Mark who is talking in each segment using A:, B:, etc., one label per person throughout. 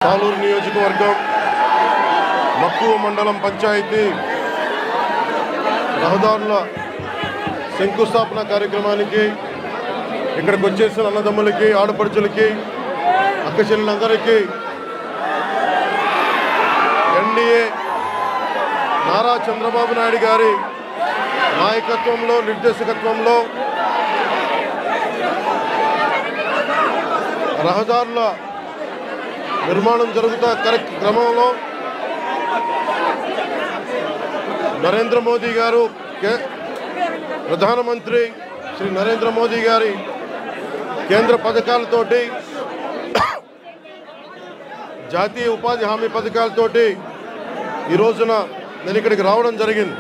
A: సాలూరు నియోజకవర్గం మక్కువ మండలం పంచాయతీ రహదారుల శంకుస్థాపన కార్యక్రమానికి ఇక్కడికి వచ్చేసిన అన్నదమ్ములకి, ఆడపడుచులకి, అక్క చెల్లెలందరికీ ఎన్డీఏ నారా చంద్రబాబు నాయుడు గారి నాయకత్వంలో, నిర్దేశకత్వంలో రహదారుల నిర్మాణం జరుగుతున్న క్రమంలో నరేంద్ర మోదీ గారు, ప్రధానమంత్రి శ్రీ నరేంద్ర మోదీ గారి కేంద్ర పథకాలతోటి, జాతీయ ఉపాధి హామీ పథకాలతోటి ఈ రోజున నేను ఇక్కడికి రావడం జరిగింది.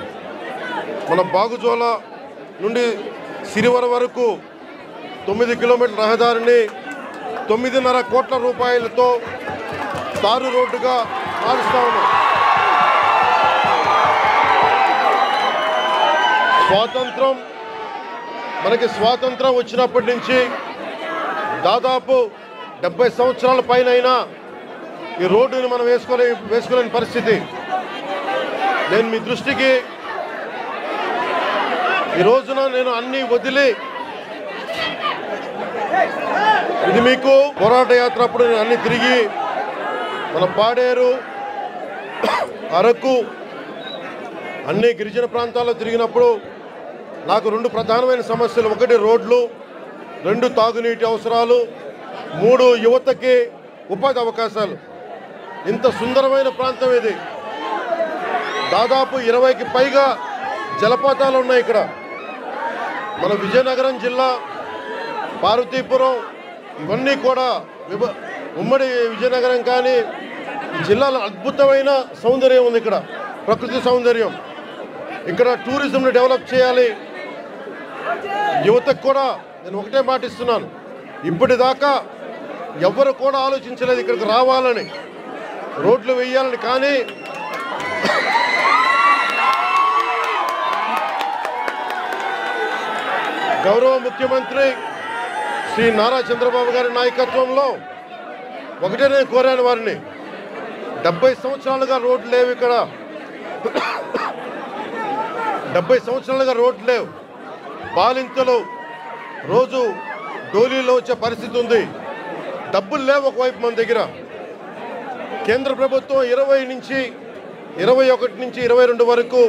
A: మన బాగుజోల నుండి సిరివర వరకు 9 కిలోమీటర్ల రహదారిని 9.5 కోట్ల రూపాయలతో తారు రోడ్డుగా మారుస్తా ఉన్నాం. మనకి స్వాతంత్రం వచ్చినప్పటి నుంచి దాదాపు 70 సంవత్సరాల పైన ఈ రోడ్డుని మనం వేసుకోలేని పరిస్థితి. నేను మీ దృష్టికి ఈ రోజున నేను అన్నీ వదిలి, ఇది మీకు పోరాట యాత్ర అప్పుడు నేను అన్ని తిరిగి మన పాడేరు, అరకు, అన్ని గిరిజన ప్రాంతాల్లో తిరిగినప్పుడు నాకు 2 ప్రధానమైన సమస్యలు: 1 రోడ్లు, 2 తాగునీటి అవసరాలు, 3 యువతకి ఉపాధి అవకాశాలు. ఇంత సుందరమైన ప్రాంతం ఇది. దాదాపు 20కి పైగా జలపాతాలు ఉన్నాయి ఇక్కడ. మన విజయనగరం జిల్లా, పార్వతీపురం, ఇవన్నీ కూడా ఉమ్మడి విజయనగరం కానీ ఈ జిల్లాలో అద్భుతమైన సౌందర్యం ఉంది. ఇక్కడ ప్రకృతి సౌందర్యం. ఇక్కడ టూరిజంని డెవలప్ చేయాలి. యువతకు కూడా నేను ఒకటే మాటిస్తున్నాను, ఇప్పటిదాకా ఎవరు కూడా ఆలోచించలేదు ఇక్కడికి రావాలని, రోడ్లు వేయాలని. కానీ గౌరవ ముఖ్యమంత్రి శ్రీ నారా చంద్రబాబు గారి నాయకత్వంలో ఒకటే నేను కోరాను వారిని, 70 సంవత్సరాలుగా రోడ్లు లేవు ఇక్కడ. 70 సంవత్సరాలుగా రోడ్లు లేవు. బాలింతలు రోజు డోలీలో వచ్చే పరిస్థితి ఉంది. డబ్బులు లేవు ఒకవైపు మన దగ్గర. కేంద్ర ప్రభుత్వం 21 నుంచి 22 వరకు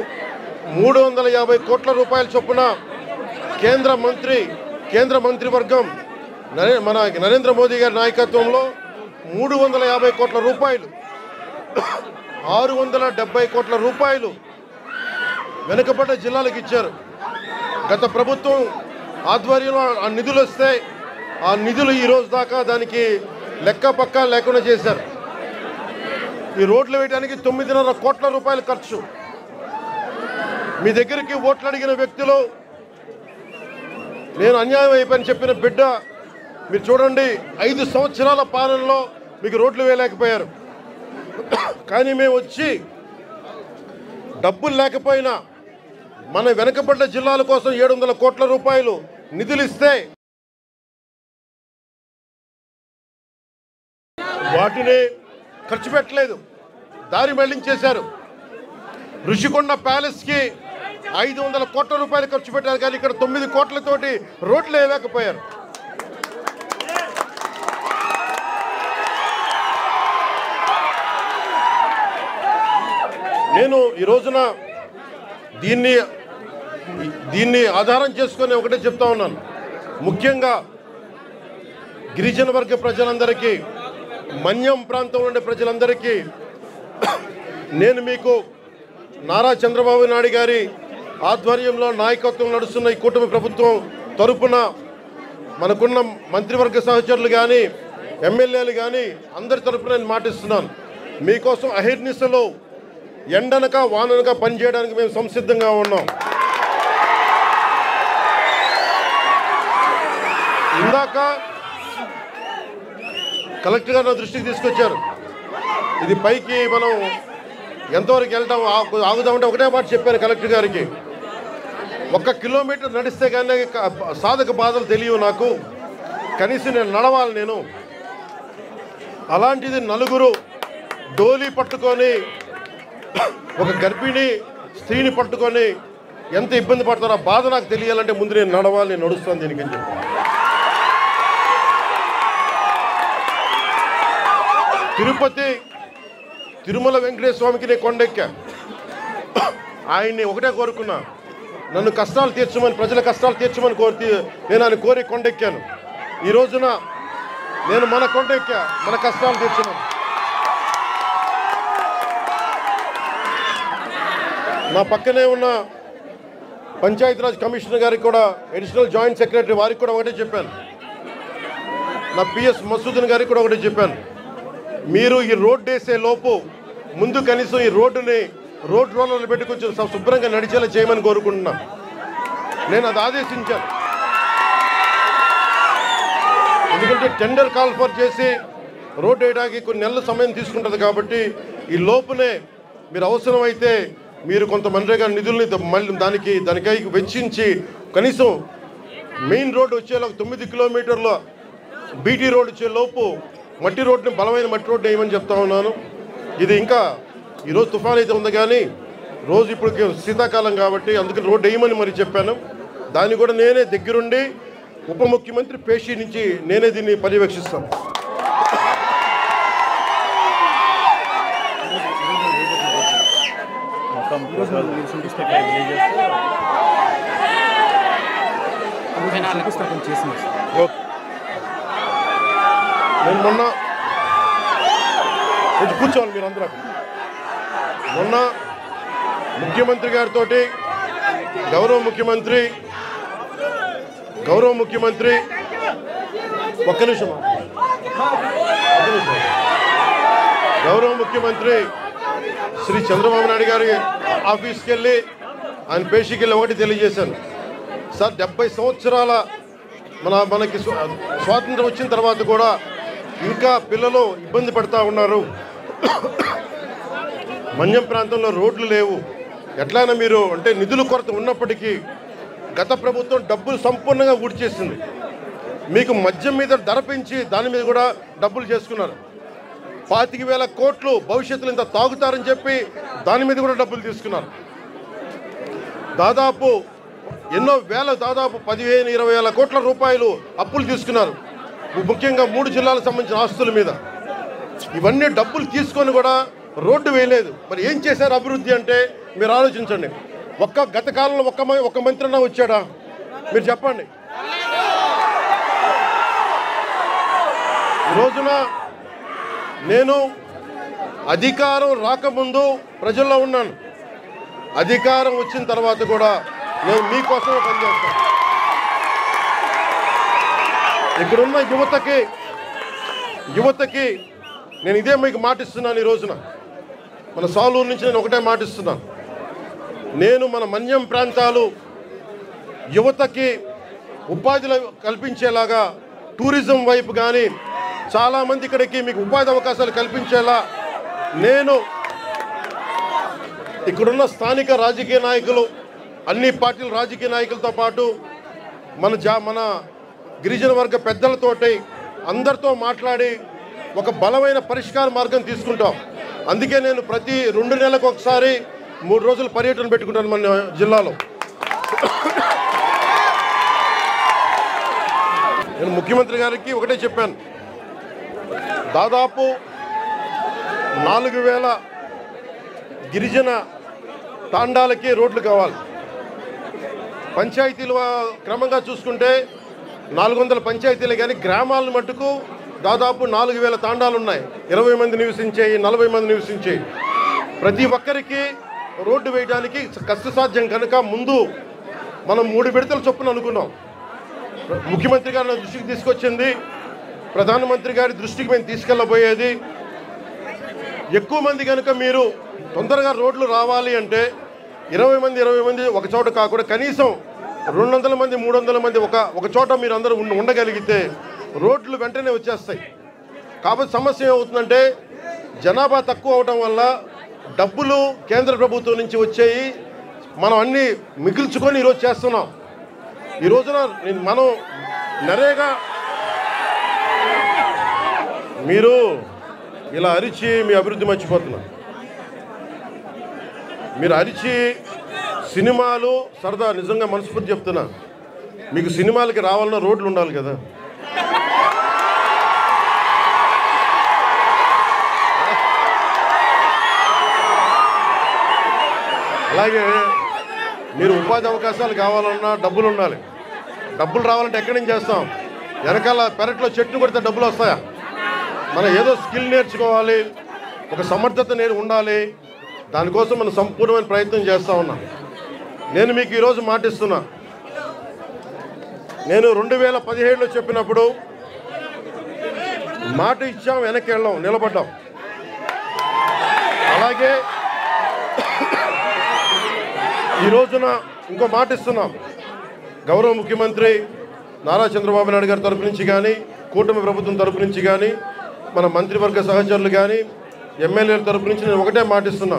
A: 350 కోట్ల రూపాయల చొప్పున కేంద్ర మంత్రివర్గం మన నరేంద్ర మోదీ గారి నాయకత్వంలో 350 కోట్ల రూపాయలు, 670 కోట్ల రూపాయలు వెనుకబడ్డ జిల్లాలకు ఇచ్చారు. గత ప్రభుత్వం ఆధ్వర్యంలో ఆ నిధులు వస్తే ఆ నిధులు ఈ రోజు దాకా దానికి లెక్క పక్క లేకుండా చేశారు. ఈ రోడ్లు వేయడానికి 9.5 కోట్ల రూపాయలు ఖర్చు. మీ దగ్గరికి ఓట్లు అడిగిన వ్యక్తులు, నేను అన్యాయం అయిపోయిన చెప్పిన బిడ్డ, మీరు చూడండి 5 సంవత్సరాల పాలనలో మీకు రోడ్లు వేయలేకపోయారు. కానీ మేము వచ్చి డబ్బులు లేకపోయినా మన వెనకబడ్డ జిల్లాల కోసం 700 కోట్ల రూపాయలు నిధులు ఇస్తే వాటిని ఖర్చు పెట్టలేదు, దారి మళ్లించేశారు. ఋషికొండ ప్యాలెస్కి 500 కోట్ల రూపాయలు ఖర్చు పెట్టారు, కానీ ఇక్కడ 9 కోట్లతోటి రోడ్లు వేయలేకపోయారు. నేను ఈ రోజున దీన్ని ఆధారం చేసుకొని ఒకటే చెప్తా ఉన్నాను. ముఖ్యంగా గిరిజన వర్గ ప్రజలందరికీ, మన్యం ప్రాంతంలో ఉండే ప్రజలందరికీ నేను మీకు నారా చంద్రబాబు నాయుడు గారి ఆధ్వర్యంలో నాయకత్వం నడుస్తున్న ఈ కూటమి ప్రభుత్వం తరపున మనకున్న మంత్రివర్గ సహచరులు కానీ, ఎమ్మెల్యేలు కానీ అందరి తరపున నేను మాటిస్తున్నాను. మీకోసం అహిర్నిశలో ఎండనక వాననక పనిచేయడానికి మేము సంసిద్ధంగా ఉన్నాం. ఇందాక కలెక్టర్ గారు నా దృష్టికి తీసుకొచ్చారు. ఇది పైకి మనం ఎంతవరకు వెళ్తాం ఆగుదామంటే ఒకటే మాట చెప్పాను కలెక్టర్ గారికి, 1 కిలోమీటర్ నడిస్తే కానీ సాధక బాధలు తెలియవు నాకు, కనీసం నేను నడవాలి. నేను అలాంటిది నలుగురు డోలీ పట్టుకొని ఒక గర్భిణీ స్త్రీని పట్టుకొని ఎంత ఇబ్బంది పడతారో ఆ బాధ నాకు తెలియాలంటే ముందు నేను నడవాలి, నేను నడుస్తాను దీనికి అని చెప్పి. తిరుపతి తిరుమల వెంకటేశ్వర స్వామికి నేను కొండెక్కా. ఆయన్ని ఒకటే కోరుకున్నా, నన్ను కష్టాలు తీర్చమని, ప్రజల కష్టాలు తీర్చమని నేను ఆయన కోరి కొండెక్కాను. ఈ రోజున నేను మన కొండెక్కా, మన కష్టాలు తీర్చమని. నా పక్కనే ఉన్న పంచాయతీరాజ్ కమిషనర్ గారికి కూడా, అడిషనల్ జాయింట్ సెక్రటరీ వారికి కూడా ఒకటే చెప్పాను, నా పిఎస్ మసూదన్ గారికి కూడా ఒకటే చెప్పాను, మీరు ఈ రోడ్డు వేసే లోపు ముందు కనీసం ఈ రోడ్డుని రోడ్ రోలర్లు పెట్టి కొంచెం శుభ్రంగా నడిచేలా చేయమని కోరుకుంటున్నా. నేను అది ఆదేశించాను. ఎందుకంటే టెండర్ కాల్ఫర్ చేసి రోడ్డు వేయడానికి కొన్ని నెలల సమయం తీసుకుంటుంది కాబట్టి ఈ లోపునే మీరు అవసరమైతే మీరు కొంత మనరేగా నిధుల్ని మళ్ళీ దానికై వెచ్చించి కనీసం మెయిన్ రోడ్డు వచ్చేలోపు 9 కిలోమీటర్ల బీటీ రోడ్ వచ్చే లోపు మట్టి రోడ్డుని, బలమైన మట్టి రోడ్డు వేయమని చెప్తా ఉన్నాను. ఇది ఇంకా ఈరోజు తుఫాన్ అయితే ఉంది కానీ రోజు ఇప్పుడు శీతాకాలం కాబట్టి అందుకని రోడ్డు వేయమని మరి చెప్పాను. దాన్ని కూడా నేనే దగ్గరుండి ఉప ముఖ్యమంత్రి పేషి నుంచి నేనే దీన్ని పర్యవేక్షిస్తాను. నేను మొన్న కొంచెం కూర్చోవాలి మీరు అందరూ. మొన్న ముఖ్యమంత్రి గారితో గౌరవ ముఖ్యమంత్రి ఒక్క నిమిషం గౌరవ ముఖ్యమంత్రి శ్రీ చంద్రబాబు నాయుడు గారి ఆఫీస్కి వెళ్ళి ఆయన పేషీకి వెళ్ళి ఒకటి తెలియజేశాను, సార్ 70 సంవత్సరాల మనకి స్వాతంత్రం వచ్చిన తర్వాత కూడా ఇంకా పిల్లలు ఇబ్బంది పడుతూ ఉన్నారు, మన్యం ప్రాంతంలో రోడ్లు లేవు, ఎట్లయినా మీరు అంటే నిధుల కొరత ఉన్నప్పటికీ గత ప్రభుత్వం డబ్బులు సంపూర్ణంగా ఊడ్చేసింది. మీకు మద్యం మీద ధర పెంచి దాని మీద కూడా డబ్బులు చేసుకున్నారు. 25,000 కోట్లు భవిష్యత్తులో ఇంత తాగుతారని చెప్పి దాని మీద కూడా డబ్బులు తీసుకున్నారు. దాదాపు ఎన్నో వేల, దాదాపు 15-20 కోట్ల రూపాయలు అప్పులు తీసుకున్నారు, ముఖ్యంగా 3 జిల్లాలకు సంబంధించిన ఆస్తుల మీద. ఇవన్నీ డబ్బులు తీసుకొని కూడా రోడ్డు వేయలేదు. మరి ఏం చేశారు అభివృద్ధి అంటే మీరు ఆలోచించండి. గత కాలంలో ఒక్క మంత్రి అన్నా వచ్చాడా మీరు చెప్పండి. ఈ రోజున నేను అధికారం రాకముందు ప్రజల్లో ఉన్నాను, అధికారం వచ్చిన తర్వాత కూడా నేను మీకోసమే పనిచేస్తాను. ఇక్కడున్న యువతకి నేను ఇదే మీకు మాటిస్తున్నాను. ఈ రోజున మన సాలూరు నుంచి నేను ఒకటే మాటిస్తున్నాను, నేను మన మన్యం ప్రాంతాలు యువతకి ఉపాధి కల్పించేలాగా టూరిజం వైపు కానీ చాలామంది ఇక్కడికి మీకు ఉపాధి అవకాశాలు కల్పించేలా నేను ఇక్కడున్న స్థానిక రాజకీయ నాయకులు, అన్ని పార్టీల రాజకీయ నాయకులతో పాటు మన గిరిజన వర్గ పెద్దలతోటి అందరితో మాట్లాడి ఒక బలమైన పరిష్కార మార్గం తీసుకుంటాం. అందుకే నేను ప్రతి 2 నెలలకు ఒకసారి 3 రోజులు పర్యటన పెట్టుకుంటాను మన జిల్లాలో. నేను ముఖ్యమంత్రి గారికి ఒకటే చెప్పాను, దాదాపు 4,000 గిరిజన తాండాలకి రోడ్లు కావాలి. పంచాయతీలు క్రమంగా చూసుకుంటే 400 పంచాయతీలే, కానీ గ్రామాలను మట్టుకు దాదాపు 4,000 తాండాలు ఉన్నాయి. 20 మంది నివసించేవి, 40 మంది నివసించేవి. ప్రతి ఒక్కరికి రోడ్డు వేయడానికి కష్టసాధ్యం కనుక ముందు మనం 3 విడతల చొప్పున అనుకున్నాం. ముఖ్యమంత్రి గారి దృష్టికి తీసుకొచ్చింది, ప్రధానమంత్రి గారి దృష్టికి మేము తీసుకెళ్ళబోయేది. ఎక్కువ మంది కనుక మీరు తొందరగా రోడ్లు రావాలి అంటే 20 మంది ఒక చోట కాకుండా కనీసం 200 మంది 300 మంది ఒక చోట మీరు అందరూ ఉండగలిగితే రోడ్లు వెంటనే వచ్చేస్తాయి. కాబట్టి సమస్య ఏమవుతుందంటే జనాభా తక్కువ అవడం వల్ల డబ్బులు కేంద్ర ప్రభుత్వం నుంచి వచ్చేయి మనం అన్నీ మిగిల్చుకొని ఈరోజు చేస్తున్నాం. ఈ రోజున మనం నరేగా మీరు ఇలా అరిచి మీ అభివృద్ధి మర్చిపోతున్నారు. మీరు అరిచి సినిమాలు సరదా, నిజంగా మనస్ఫూర్తి చెప్తున్నా, మీకు సినిమాలకి రావాలన్నా రోడ్లు ఉండాలి కదా. అలాగే మీరు ఉపాధి అవకాశాలు కావాలన్నా డబ్బులు ఉండాలి. డబ్బులు రావాలంటే ఎక్కడి నుంచి చేస్తాం? వెనకాల పెరట్లో చెట్టు కొడితే డబ్బులు వస్తాయా? మనం ఏదో స్కిల్ నేర్చుకోవాలి, ఒక సమర్థత ఉండాలి. దానికోసం మనం సంపూర్ణమైన ప్రయత్నం చేస్తూ ఉన్నాం. నేను మీకు ఈరోజు మాటిస్తున్నా, నేను 2017లో చెప్పినప్పుడు మాట ఇచ్చాం, వెనక్కి వెళ్ళాం, నిలబడ్డాం. అలాగే ఈ రోజున ఇంకో మాట ఇస్తున్నాం. గౌరవ ముఖ్యమంత్రి నారా చంద్రబాబు నాయుడు గారి తరపు నుంచి కానీ, కూటమి ప్రభుత్వం తరపు నుంచి కానీ, మన మంత్రివర్గ సహచరులు కానీ, ఎమ్మెల్యేల తరపు నుంచి నేను ఒకటే మాటిస్తున్నా,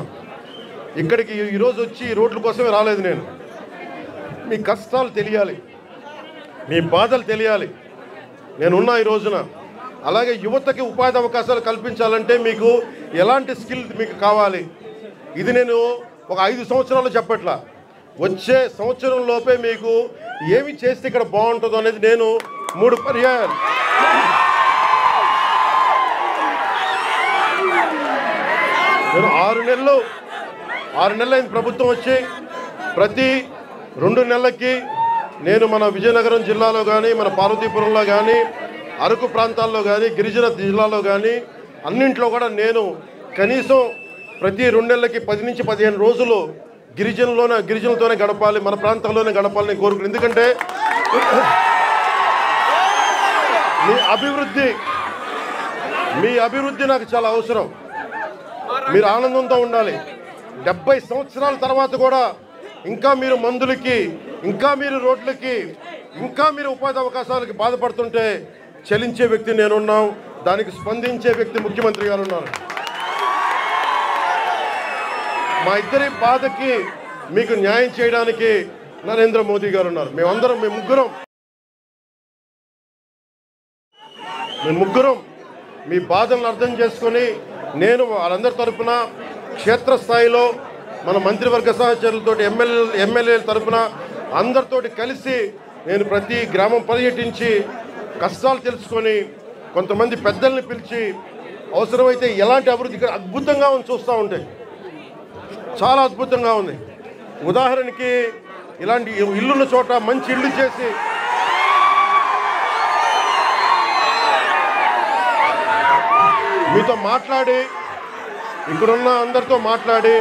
A: ఇక్కడికి ఈరోజు వచ్చి ఈ రోడ్ల కోసమే రాలేదు. నేను మీ కష్టాలు తెలియాలి, మీ బాధలు తెలియాలి. నేనున్నా ఈ రోజున. అలాగే యువతకి ఉపాధి అవకాశాలు కల్పించాలంటే మీకు ఎలాంటి స్కిల్ మీకు కావాలి, ఇది నేను ఒక 5 సంవత్సరాలు చెప్పట్లా, వచ్చే సంవత్సరం లోపే మీకు ఏమి చేస్తే ఇక్కడ బాగుంటుందో అనేది నేను 3 పర్యాయాలు నేను 6 నెలలు అయింది ప్రభుత్వం వచ్చి. ప్రతి 2 నెలలకి నేను మన విజయనగరం జిల్లాలో కానీ, మన పార్వతీపురంలో కానీ, అరకు ప్రాంతాల్లో కానీ, గిరిజన జిల్లాలో కానీ అన్నింట్లో కూడా నేను కనీసం ప్రతి 2 నెలలకి 10 నుంచి 15 రోజులు గిరిజనులతోనే గడపాలి, మన ప్రాంతాల్లోనే గడపాలని కోరుకున్నాను. ఎందుకంటే మీ అభివృద్ధి నాకు చాలా అవసరం. మీరు ఆనందంతో ఉండాలి. 70 సంవత్సరాల తర్వాత కూడా ఇంకా మీరు మందులకి, ఇంకా మీరు రోడ్లకి, ఇంకా మీరు ఉపాధి అవకాశాలకి బాధపడుతుంటే చలించే వ్యక్తి నేనున్నాం, దానికి స్పందించే వ్యక్తి ముఖ్యమంత్రి గారు ఉన్నారు. మా ఇద్దరి బాధకి మీకు న్యాయం చేయడానికి నరేంద్ర మోదీ గారు ఉన్నారు. మేము ముగ్గురం మీ బాధలను అర్థం చేసుకొని, నేను వాళ్ళందరి తరఫున క్షేత్రస్థాయిలో మన మంత్రివర్గ సహచరులతో, ఎమ్మెల్యేల తరఫున అందరితోటి కలిసి నేను ప్రతి గ్రామం పర్యటించి కష్టాలు తెలుసుకొని, కొంతమంది పెద్దల్ని పిలిచి అవసరమైతే ఎలాంటి అభివృద్ధి ఇక్కడ అద్భుతంగా ఉంది, చూస్తూ ఉంటే చాలా అద్భుతంగా ఉంది. ఉదాహరణకి ఇలాంటి ఇల్లున్న చోట మంచి ఇల్లు చేసి మీతో మాట్లాడి, ఇక్కడున్న అందరితో మాట్లాడి,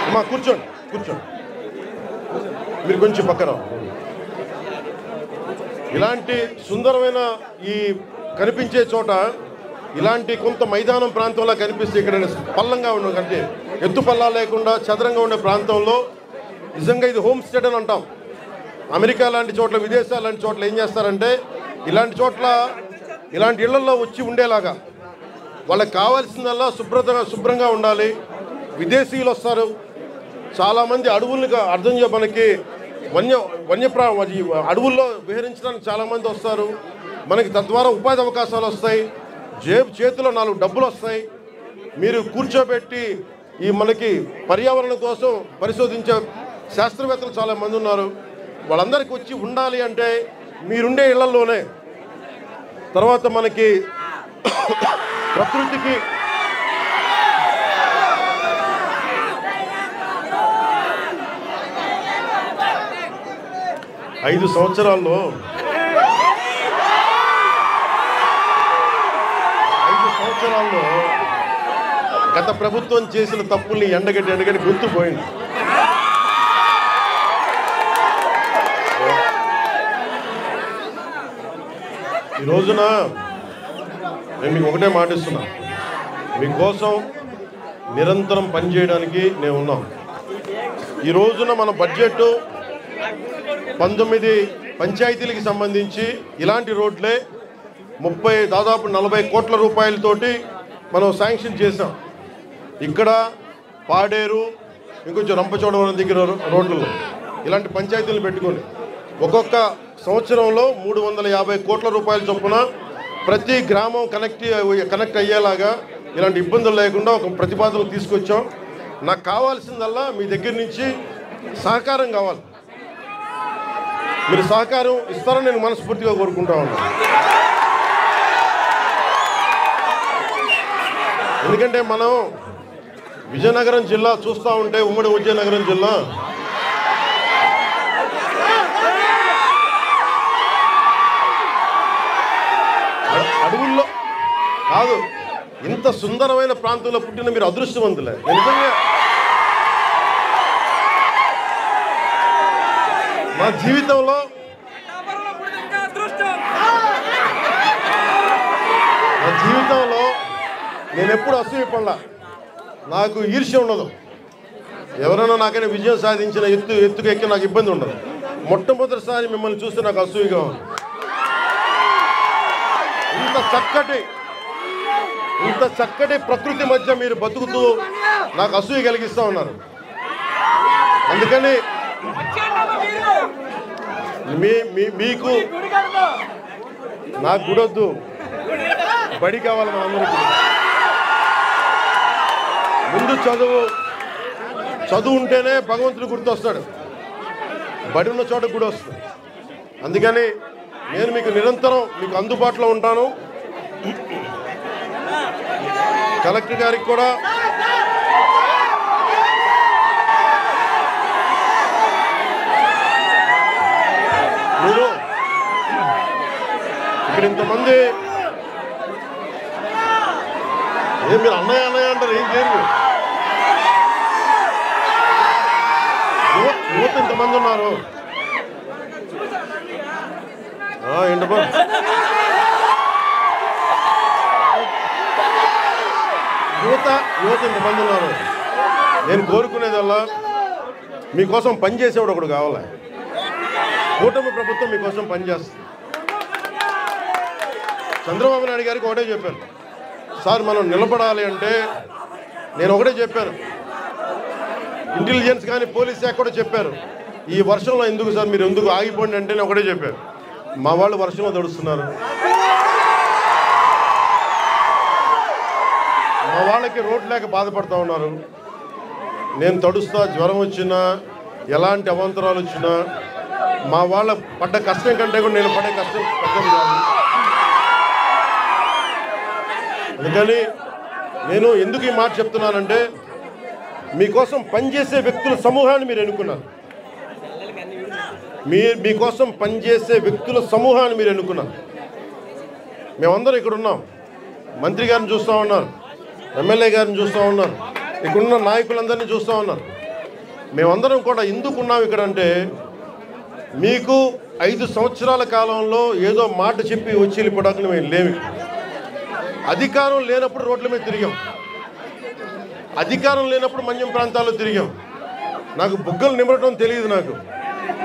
A: అమ్మా కూర్చోండి మీరు కొంచెం పక్కన, ఇలాంటి సుందరమైన ఈ కనిపించే చోట ఇలాంటి కొంత మైదానం ప్రాంతంలో కనిపిస్తే, ఇక్కడ పల్లంగా ఉన్న కంటే ఎత్తు పల్లా లేకుండా చదరంగా ఉండే ప్రాంతంలో నిజంగా ఇది హోమ్ స్టే అని అంటాం. అమెరికా లాంటి చోట్ల, విదేశాలు లాంటి చోట్ల ఏం చేస్తారంటే ఇలాంటి చోట్ల ఇలాంటి ఇళ్లలో వచ్చి ఉండేలాగా వాళ్ళకి కావాల్సిందల్లా శుభ్రంగా ఉండాలి. విదేశీయులు వస్తారు చాలామంది, అడవులుగా అర్థం మనకి అడవుల్లో విహరించడానికి చాలామంది వస్తారు. మనకి తద్వారా ఉపాధి అవకాశాలు వస్తాయి, చేతిలో 4 డబ్బులు వస్తాయి. మీరు కూర్చోబెట్టి ఈ మనకి పర్యావరణం కోసం పరిశోధించే శాస్త్రవేత్తలు చాలామంది ఉన్నారు. వాళ్ళందరికీ వచ్చి ఉండాలి అంటే మీరుండే ఇళ్లలోనే. తర్వాత మనకి ప్రకృతికి 5 సంవత్సరాల్లో గత ప్రభుత్వం చేసిన తప్పుల్ని ఎండగట్టి గుర్తుపోయింది. ఈ రోజున నేను మీకు ఒకటే మాటిస్తున్నా, మీకోసం నిరంతరం పనిచేయడానికి నేను ఉన్నాం. ఈ రోజున మన బడ్జెట్ 19 పంచాయతీలకు సంబంధించి ఇలాంటి రోడ్లే దాదాపు 40 కోట్ల రూపాయలతోటి మనం శాంక్షన్ చేసాం. ఇక్కడ పాడేరు, ఇంకొంచెం రంపచోడవరం దగ్గర రోడ్లలో ఇలాంటి పంచాయతీలు పెట్టుకొని ఒక్కొక్క సంవత్సరంలో 350 కోట్ల రూపాయల చొప్పున ప్రతి గ్రామం కనెక్ట్ అయ్యేలాగా ఇలాంటి ఇబ్బందులు లేకుండా ఒక ప్రతిపాదనలు తీసుకొచ్చాం. నాకు కావాల్సిందల్లా మీ దగ్గర నుంచి సహకారం కావాలి. మీరు సహకారం ఇస్తారని నేను మనస్ఫూర్తిగా కోరుకుంటా ఉన్నాను. ఎందుకంటే మనం విజయనగరం జిల్లా చూస్తూ ఉంటే, ఉమ్మడి విజయనగరం జిల్లా అడవుల్లో కాదు, ఇంత సుందరమైన ప్రాంతంలో పుట్టిన మీరు అదృష్టవంతులే. నిజంగా నా జీవితంలో నేను ఎప్పుడు అసూయపడలా. నాకు ఈర్ష్య ఉండదు. ఎవరైనా నాకైనా విజయం సాధించిన ఎత్తుకు ఎక్కి నాకు ఇబ్బంది ఉండదు. మొట్టమొదటిసారి మిమ్మల్ని చూస్తే నాకు అసూయగా ఉంది. ఇంత చక్కటి ప్రకృతి మధ్య మీరు బతుకుతూ నాకు అసూయ కలిగిస్తూ ఉన్నారు. అందుకని మీకు నాకు గుడొద్దు, బడి కావాలి మా అందరికీ. ముందు చదువు ఉంటేనే భగవంతుడు గుర్తొస్తాడు, బడి ఉన్న చోట గుడి వస్తుంది. అందుకని నేను మీకు నిరంతరం మీకు అందుబాటులో ఉంటాను. కలెక్టర్ గారికి కూడా మీరు ఇక్కడ ఇంతమంది మీరు అన్నయ్య అంటారు, ఏం చేయరు. యువత ఇంతమంది ఉన్నారు. ఏంటబ్బా యువత ఇంతమంది ఉన్నారు. నేను కోరుకునేదల్లా మీకోసం పనిచేసేవాడు ఒకడు కావాలి. కూటమి ప్రభుత్వం మీకోసం పనిచేస్తుంది. చంద్రబాబు నాయుడు గారికి ఒకటే చెప్పాను, సార్ మనం నిలబడాలి అంటే నేను ఒకటే చెప్పాను. ఇంటెలిజెన్స్ కానీ పోలీస్ శాఖ కూడా చెప్పారు, ఈ వర్షంలో ఎందుకు సార్ మీరు ఎందుకు ఆగిపోండి అంటే నేను ఒకటే చెప్పాను. మా వాళ్ళు వర్షంలో తడుస్తున్నారు, మా వాళ్ళకి రోడ్డు లేక బాధపడుతూ ఉన్నారు. నేను తడుస్తా, జ్వరం వచ్చినా ఎలాంటి అవాంతరాలు వచ్చినా మా వాళ్ళ పడ్డ కష్టం కంటే కూడా నేను పడే కష్టం పెద్దది కాదు. అందుకని నేను ఎందుకు ఈ మాట చెప్తున్నానంటే మీకోసం పనిచేసే వ్యక్తుల సమూహాన్ని మీరు ఎన్నుకున్నారు. మీకోసం పనిచేసే వ్యక్తుల సమూహాన్ని మీరు ఎన్నుకున్నారు. మేమందరం ఇక్కడ ఉన్నాం. మంత్రి గారిని చూస్తూ ఉన్నారు, ఎమ్మెల్యే గారిని చూస్తూ ఉన్నారు, ఇక్కడున్న నాయకులందరినీ చూస్తూ ఉన్నారు. మేమందరం కూడా ఎందుకు ఉన్నాం ఇక్కడ అంటే మీకు 5 సంవత్సరాల కాలంలో ఏదో మాట చెప్పి వచ్చి వెళ్ళిపోవడానికి మేము లేము. అధికారం లేనప్పుడు రోడ్ల మీద తిరిగాం, అధికారం లేనప్పుడు మన్యం ప్రాంతాల్లో తిరిగాం. నాకు బుగ్గలు నిమరటం తెలియదు, నాకు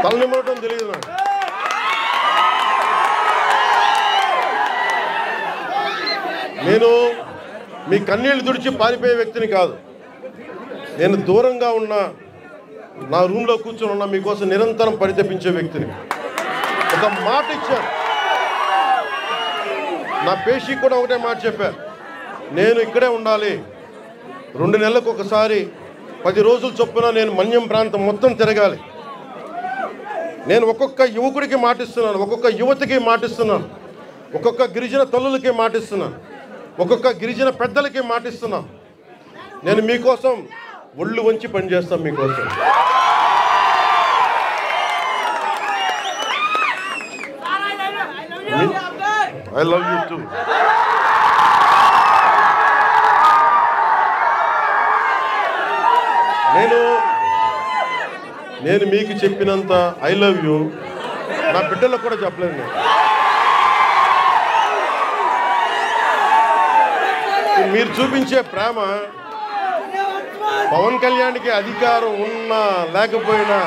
A: తల నిమరటం తెలియదు. నాకు నేను మీ కన్నీళ్లు తుడిచి పారిపోయే వ్యక్తిని కాదు. నేను దూరంగా ఉన్న నా రూమ్లో కూర్చొని ఉన్నా మీకోసం నిరంతరం పరితపించే వ్యక్తిని. ఒక మాట ఇచ్చాను, నా పేషీ కూడా ఒకటే మాట చెప్పాను, నేను ఇక్కడే ఉండాలి. 2 నెలలకు ఒకసారి 10 రోజులు చొప్పున నేను మన్యం ప్రాంతం మొత్తం తిరగాలి. నేను ఒక్కొక్క యువకుడికి మాటిస్తున్నాను, ఒక్కొక్క యువతికి మాటిస్తున్నాను, ఒక్కొక్క గిరిజన తల్లులకి మాటిస్తున్నాను, ఒక్కొక్క గిరిజన పెద్దలకి మాటిస్తున్నాను. నేను మీకోసం ఒళ్ళు వంచి పనిచేస్తాను. మీకోసం I love you too. నేను మీకు చెప్పినంత ఐ లవ్ యూ నా బిడ్డలకు కూడా చెప్పలేను. మీరు చూపించే ప్రేమ పవన్ కళ్యాణ్కి అధికారం ఉన్నా లేకపోయినా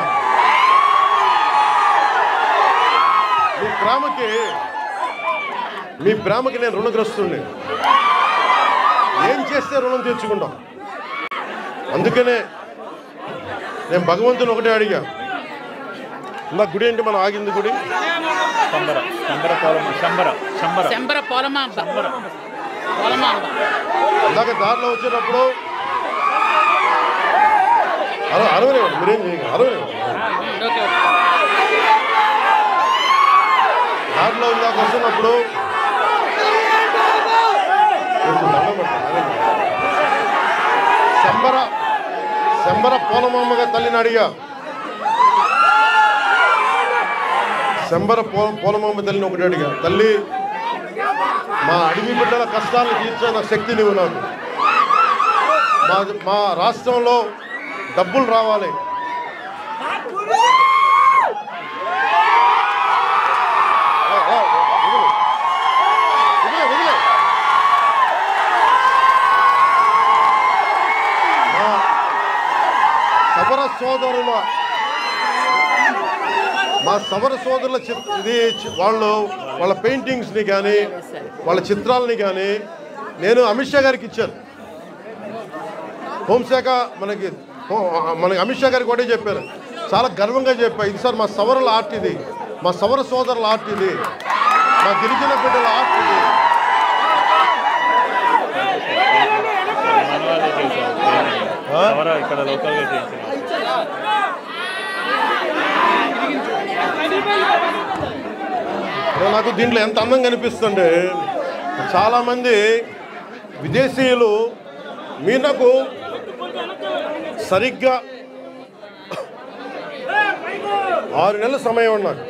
A: మీ ప్రేమకి నేను రుణగ్రస్తుడిని. ఏం చేస్తే రుణం తీర్చుకుంటాం. అందుకనే నేను భగవంతుని ఒకటే అడిగా, ఇందా గుడి ఏంటి మనం ఆగింది గుడి? ఇందాక దారిలో వచ్చేటప్పుడు అరవలేవండి, మీరేం చేయండి, అరవలేవండి. దారిలో ఇందాక వస్తున్నప్పుడు శంబర పోలమామగా తల్లిని అడిగా. శంబర పోలమామ తల్లిని ఒకటి అడిగా, తల్లి మా అడవి బిడ్డల కష్టాలను తీర్చిన శక్తి నువ్వు నాకు. మా రాష్ట్రంలో డబ్బులు రావాలి, మా సవర సోదరుల ఇది వాళ్ళ పెయింటింగ్స్ని కానీ వాళ్ళ చిత్రాలని కానీ నేను అమిత్ షా గారికి ఇచ్చాను. హోంశాఖ మనకి అమిత్ షా గారికి ఒకటే చెప్పారు, చాలా గర్వంగా చెప్పా, ఇది సార్ మా సవరుల ఆర్ట్, ఇది మా సవర సోదరుల ఆర్ట్, ఇది మా గిరిజన బిడ్డల ఆర్ట్, ఇది. నాకు దీంట్లో ఎంత అందంగా అనిపిస్తుంటే, చాలామంది విదేశీయులు మీరు నాకు సరిగ్గా 6 నెలల సమయం ఉన్నారు.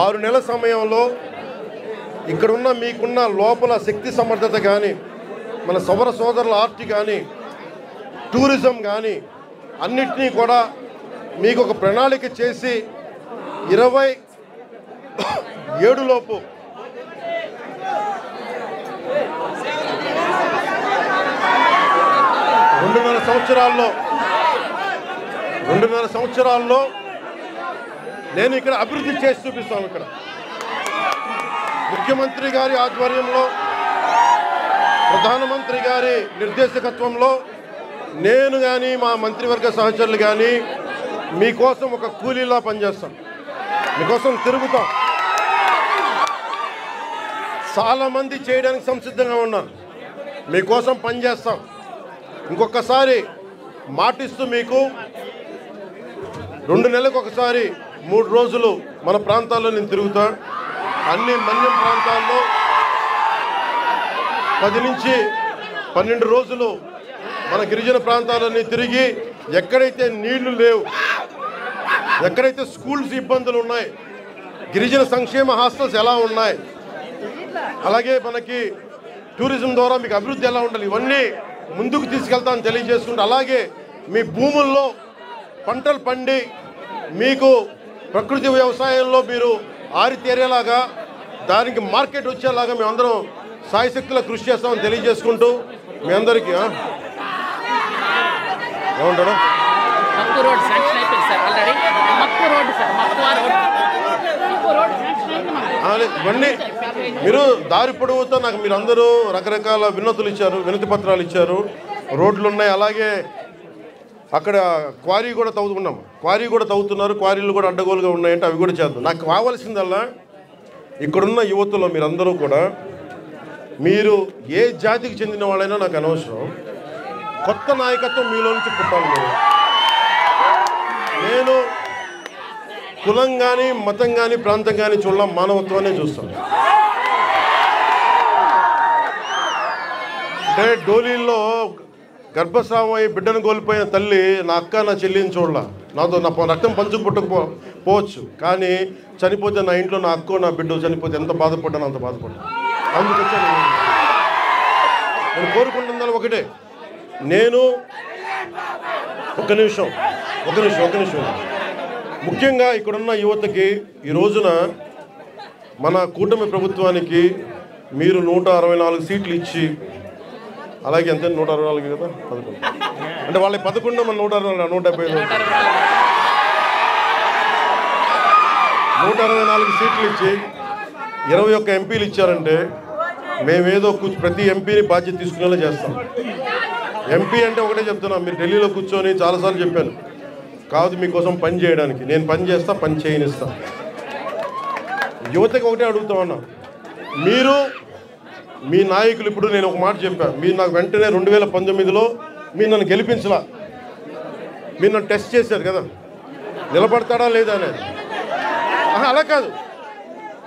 A: 6 నెలల సమయంలో ఇక్కడున్న మీకున్న లోపల శక్తి సమర్థత కానీ, మన సౌర సోదరుల ఆర్ట్ కానీ, టూరిజం కానీ అన్నిటినీ కూడా మీకు ఒక ప్రణాళిక చేసి 27 లోపు 2.5 సంవత్సరాల్లో నేను ఇక్కడ అభివృద్ధి చేసి చూపిస్తాను. ఇక్కడ ముఖ్యమంత్రి గారి ఆధ్వర్యంలో, ప్రధానమంత్రి గారి నిర్దేశకత్వంలో నేను కానీ మా మంత్రివర్గ సహచరులు కానీ మీకోసం ఒక కూలీలా పనిచేస్తాం, మీకోసం తిరుగుతాం. చాలామంది చేయడానికి సంసిద్ధంగా ఉన్నారు, మీకోసం పనిచేస్తాం. ఇంకొకసారి మాటిస్తూ మీకు 2 నెలలకు ఒకసారి 3 రోజులు మన ప్రాంతాల్లో నేను తిరుగుతా. అన్ని మన్యం ప్రాంతాల్లో 10 నుంచి 12 రోజులు మన గిరిజన ప్రాంతాలన్నీ తిరిగి, ఎక్కడైతే నీళ్లు లేవు, ఎక్కడైతే స్కూల్స్ ఇబ్బందులు ఉన్నాయి, గిరిజన సంక్షేమ హాస్టల్స్ ఎలా ఉన్నాయి, అలాగే మనకి టూరిజం ద్వారా మీకు అభివృద్ధి ఎలా ఉండాలి, ఇవన్నీ ముందుకు తీసుకెళ్తామని తెలియజేసుకుంటూ, అలాగే మీ భూముల్లో పంటలు పండి మీకు ప్రకృతి వ్యవసాయంలో మీరు ఆరితేరేలాగా, దానికి మార్కెట్ వచ్చేలాగా మేమందరం సాయశక్తుల కృషి చేస్తామని తెలియజేసుకుంటూ మీ అందరికీ ఏమంటారు, ఇవన్నీ మీరు దారి పొడవుతో నాకు మీరు అందరూ రకరకాల వినతులు ఇచ్చారు, వినతి పత్రాలు ఇచ్చారు, రోడ్లు ఉన్నాయి. అలాగే అక్కడ క్వారీ కూడా తవ్వుతున్నాం, క్వారీ కూడా తవ్వుతున్నారు, క్వారీలు కూడా అడ్డగోలుగా ఉన్నాయంటే అవి కూడా చేద్దాం. నాకు కావాల్సిందల్లా ఇక్కడున్న యువతలో మీరందరూ కూడా, మీరు ఏ జాతికి చెందిన వాళ్ళైనా నాకు అనవసరం, కొత్త నాయకత్వం మీలో నుంచి పుట్టాలి. నేను కులం కానీ, మతం కానీ, ప్రాంతం కానీ చూడడం, మానవత్వాన్ని చూస్తాను. అంటే డోలీల్లో గర్భస్రావం అయ్యి బిడ్డను కోల్పోయిన తల్లి నా అక్క, నా చెల్లిని చూడాల, నాతో నా రక్తం పంచుకు పుట్టకపోవచ్చు, కానీ చనిపోతే నా ఇంట్లో నా అక్కో నా బిడ్డ చనిపోతే ఎంత బాధపడ్డాను అంత బాధపడ్డాను. అందుకొచ్చా నేను కోరుకుంటున్నది ఒకటే, నేను ఒక నిమిషం ముఖ్యంగా ఇక్కడున్న యువతకి ఈ రోజున మన కూటమి ప్రభుత్వానికి మీరు 164 సీట్లు ఇచ్చి, అలాగే ఎంత 164 కదా, 11 అంటే వాళ్ళ 11 మన 165 164 సీట్లు ఇచ్చి 21 ఎంపీలు ఇచ్చారంటే మేమేదో ప్రతి ఎంపీని బాధ్యత తీసుకునేలా చేస్తాం. ఎంపీ అంటే ఒకటే చెప్తున్నాం, మీరు ఢిల్లీలో కూర్చొని చాలాసార్లు చెప్పాను, కాదు మీకోసం పని చేయడానికి. నేను పని చేస్తా, పని చేయనిస్తా. యువతకి ఒకటే అడుగుతా ఉన్నా, మీరు మీ నాయకులు, ఇప్పుడు నేను ఒక మాట చెప్పాను, మీరు నాకు వెంటనే 2019లో మీరు నన్ను గెలిపించలా, మీరు నన్ను టెస్ట్ చేశారు కదా, నిలబడతాడా లేదా అనేది. అలా కాదు,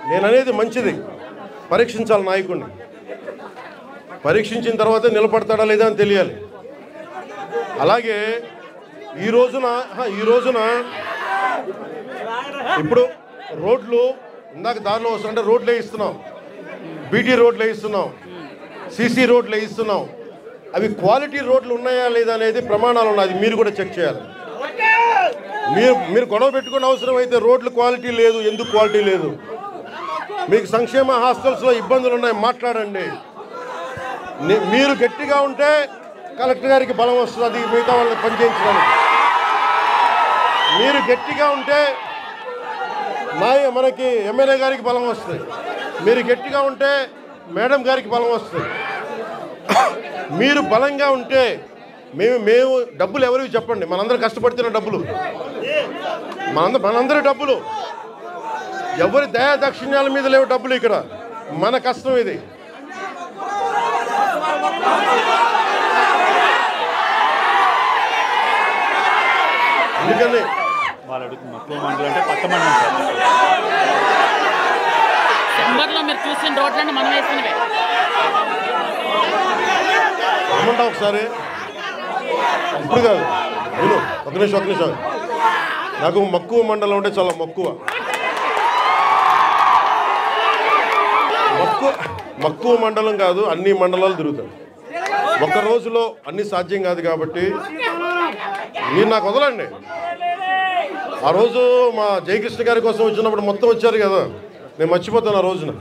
A: నేను అనేది మంచిది, పరీక్షించాలి నాయకుడిని. పరీక్షించిన తర్వాత నిలబడతాడా లేదా అని తెలియాలి. అలాగే ఈ రోజున ఇప్పుడు రోడ్లు ఇందాక దారిలో వస్తుంటే రోడ్లు వేయిస్తున్నాం, బీటీ రోడ్లు వేయిస్తున్నాం, సీసీ రోడ్లు వేయిస్తున్నాం. అవి క్వాలిటీ రోడ్లు ఉన్నాయా లేదా అనేది ప్రమాణాలు ఉన్నాయి, మీరు కూడా చెక్ చేయాలి. మీరు గొడవ పెట్టుకునే అవసరం అయితే రోడ్లు క్వాలిటీ లేదు, ఎందుకు క్వాలిటీ లేదు, మీకు సంక్షేమ హాస్టల్స్లో ఇబ్బందులు ఉన్నాయి, మాట్లాడండి. మీరు గట్టిగా ఉంటే కలెక్టర్ గారికి బలం వస్తుంది మిగతా వాళ్ళని పనిచేయించడానికి. మీరు గట్టిగా ఉంటే మనకి ఎమ్మెల్యే గారికి బలం వస్తుంది. మీరు గట్టిగా ఉంటే మేడం గారికి బలం వస్తుంది. మీరు బలంగా ఉంటే మేము డబ్బులు ఎవరికి చెప్పండి, మనందరం కష్టపడుతున్న డబ్బులు, మనందరి డబ్బులు, ఎవరి దయా దక్షిణ్యాల మీద లేవు డబ్బులు. ఇక్కడ మన కష్టం ఇది. అందుకని
B: మీరు చూసిన రోడ్లన్నీ మనం వేసినవే.
A: ఏమంటా ఒకసారి, ఇప్పుడు కాదు, విను, ఒక నిమిషం. నాకు మక్కువ మండలం అంటే చాలా మక్కువ మండలం కాదు, అన్ని మండలాలు తిరుగుతాయి. ఒక్క రోజులో అన్ని సాధ్యం కాదు కాబట్టి మీరు నాకు వదలండి. ఆ రోజు మా జయకృష్ణ గారి కోసం వచ్చినప్పుడు మొత్తం వచ్చారు కదా, నేను మర్చిపోతాను ఆ రోజున.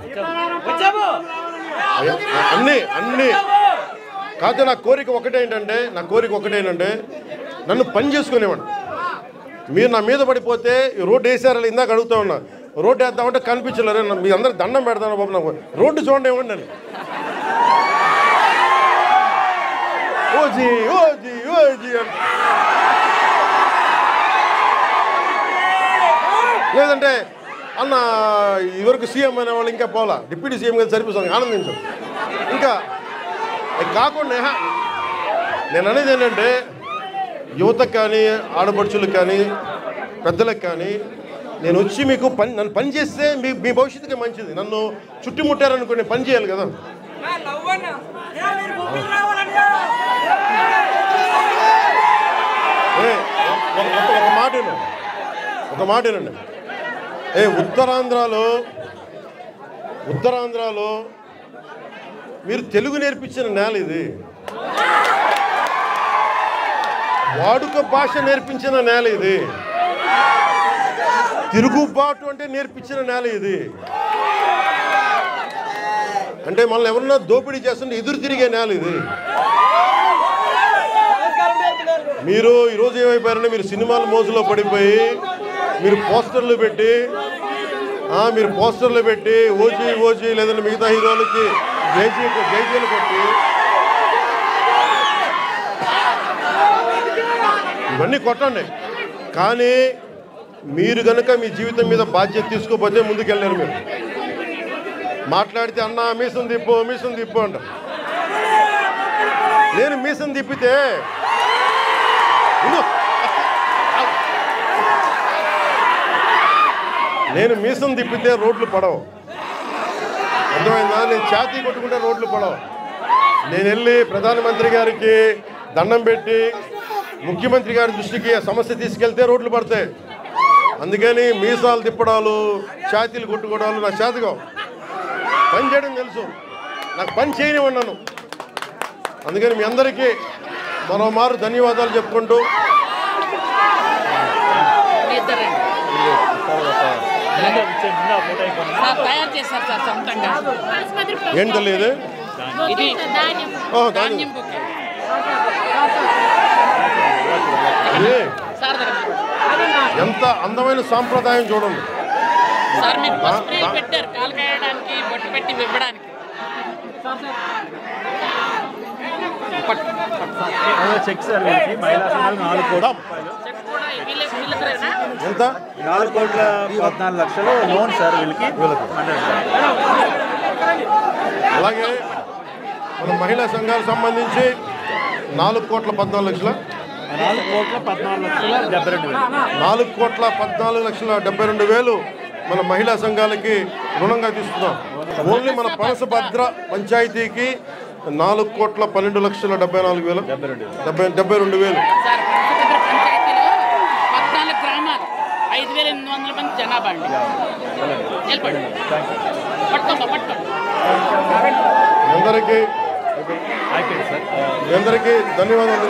A: అన్నీ కాదు. నా కోరిక ఒకటే ఏంటంటే నన్ను పని చేసుకునేవాడు. మీరు నా మీద పడిపోతే రోడ్డు వేసారని ఇందాక అడుగుతా ఉన్నా, రోడ్డు వేద్దామంటే కనిపించలేరు. మీ అందరికి దండం పెడతాను బాబు, నాకు రోడ్డు చూడండి ఇవ్వండి అని. ఓజీ అని. లేదంటే అన్న ఇవరకు సీఎం అనే వాళ్ళు ఇంకా పోలా, డిప్యూటీ సీఎం గారు సరిపోతుంది, ఆనందించాం. ఇంకా కాకుండా నేను అనేది ఏంటంటే యువతకు కానీ, ఆడపడుచులకు కానీ, పెద్దలకు కానీ, నేను వచ్చి మీకు నన్ను పని చేస్తే మీ భవిష్యత్తుకి మంచిది. నన్ను చుట్టుముట్టారనుకో, నేను పని చేయాలి కదా. ఒక మాట ఏనండి, ఉత్తరాంధ్రలో మీరు తెలుగు నేర్పించిన నేల ఇది, వాడుక భాష నేర్పించిన నేల ఇది, తిరుగుబాటు అంటే నేర్పించిన నేల ఇది. అంటే మనల్ని ఎవరన్నా దోపిడీ చేస్తుంటే ఎదురు తిరిగే నేల ఇది. మీరు ఈరోజు ఏమైపోయారంటే, మీరు సినిమాల మోజులో పడిపోయి మీరు పోస్టర్లు పెట్టి ఓజీ లేదంటే మిగతా హీరోలకి జైజీలు కొట్టి ఇవన్నీ కొట్టండి. కానీ మీరు కనుక మీ జీవితం మీద బాధ్యత తీసుకోకపోతే ముందుకెళ్ళారు. మీరు మాట్లాడితే అన్న మీసం తిప్పు అంట. నేను మీసం తిప్పితే రోడ్లు పడవు, అర్థమైందా? నేను ఛాతీ కొట్టుకుంటే రోడ్లు పడవు. నేను వెళ్ళి ప్రధానమంత్రి గారికి దండం పెట్టి ముఖ్యమంత్రి గారి దృష్టికి ఆ సమస్య తీసుకెళ్తే రోడ్లు పడతాయి. అందుకని మీసాలు తిప్పడాలు, ఛాతీలు కొట్టుకోవడాలు నాకు చేతగా. పని చేయడం తెలుసు, నాకు పని చేయనివ్వన్నాను. అందుకని మీ అందరికీ మరోమారు ధన్యవాదాలు చెప్పుకుంటూ, ఏం తెలియదు ఎంత అందమైన సాంప్రదాయం చూడండి.
C: చెక్ సర్వీస్ మహిళా సంఘాలు 4 కోట్ల రూపాయలు.
A: ఎంత
C: 4,14,00,000 లోన్ సార్ వీళ్ళకి.
A: అలాగే మన మహిళా సంఘాలకు సంబంధించి 4,14,00,000 4,14,72,000 మన మహిళా సంఘాలకి రుణంగా తీసుకున్నాం. ఓన్లీ మన పనసభద్ర పంచాయతీకి 4,12,74,000
B: గ్రామాలు 5,800 మంది జనాభా అండి.
A: అందరికీ ధన్యవాదాలు.